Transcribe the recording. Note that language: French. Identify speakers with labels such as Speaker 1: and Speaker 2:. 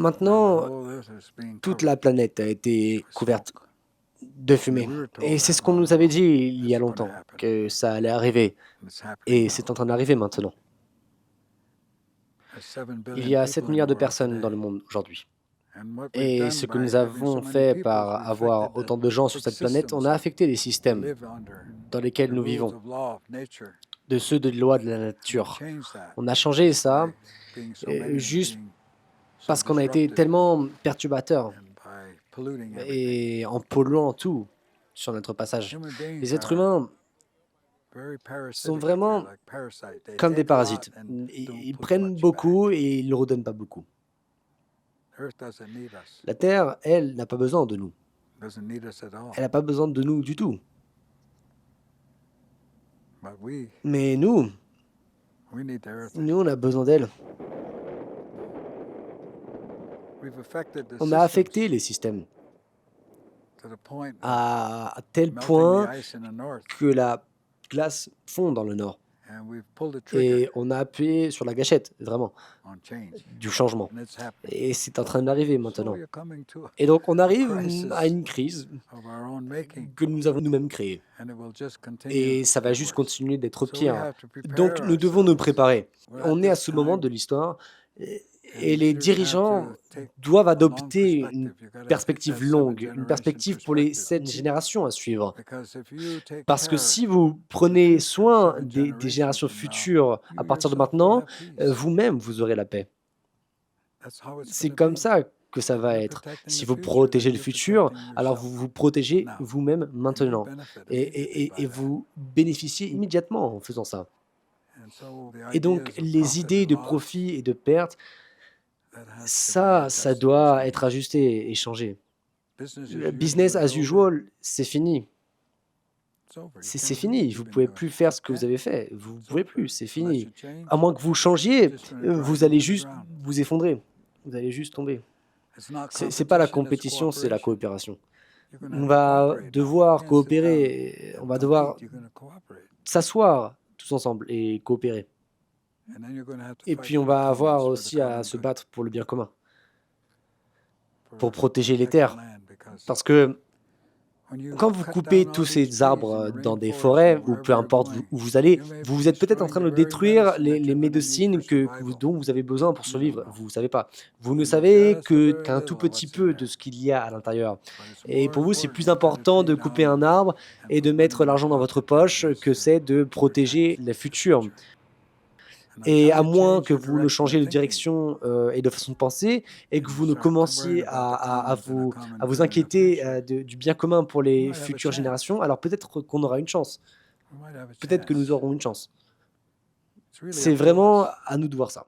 Speaker 1: Maintenant, toute la planète a été couverte de fumée. Et c'est ce qu'on nous avait dit il y a longtemps, que ça allait arriver. Et c'est en train d'arriver maintenant. Il y a 7 milliards de personnes dans le monde aujourd'hui. Et ce que nous avons fait par avoir autant de gens sur cette planète, on a affecté les systèmes dans lesquels nous vivons, de ceux de loi de la nature. On a changé ça juste parce qu'on a été tellement perturbateurs et en polluant tout sur notre passage. Les êtres humains sont vraiment comme des parasites. Ils prennent beaucoup et ils ne redonnent pas beaucoup. La Terre, elle, n'a pas besoin de nous. Elle n'a pas besoin de nous du tout. Mais nous, on a besoin d'elle. On a affecté les systèmes à tel point que la glace fond dans le nord. Et on a appuyé sur la gâchette, vraiment, du changement. Et c'est en train d'arriver maintenant. Et donc on arrive à une crise que nous avons nous-mêmes créée. Et ça va juste continuer d'être pire. Donc nous devons nous préparer. On est à ce moment de l'histoire et les dirigeants doivent adopter une perspective longue, une perspective pour les 7 générations à suivre. Parce que si vous prenez soin des générations futures à partir de maintenant, vous-même, vous aurez la paix. C'est comme ça que ça va être. Si vous protégez le futur, alors vous vous protégez vous-même maintenant. Et vous bénéficiez immédiatement en faisant ça. Et donc, les idées de profit et de perte, ça doit être ajusté et changé. Le business as usual, c'est fini. C'est fini. Vous ne pouvez plus faire ce que vous avez fait. Vous ne pouvez plus, c'est fini. À moins que vous changiez, vous allez juste vous effondrer. Vous allez juste tomber. C'est pas la compétition, c'est la coopération. On va devoir coopérer, on va devoir s'asseoir tous ensemble et coopérer. Et puis on va avoir aussi à se battre pour le bien commun, pour protéger les terres. Parce que quand vous coupez tous ces arbres dans des forêts, ou peu importe où vous allez, vous êtes peut-être en train de détruire les médecines dont vous avez besoin pour survivre. Vous ne savez pas. Vous ne savez qu'un tout petit peu de ce qu'il y a à l'intérieur. Et pour vous, c'est plus important de couper un arbre et de mettre l'argent dans votre poche que c'est de protéger les futurs. Et à moins que vous ne changiez de direction, et de façon de penser et que vous ne commenciez à vous inquiéter, du bien commun pour les futures générations, alors peut-être qu'on aura une chance. Peut-être que nous aurons une chance. C'est vraiment à nous de voir ça.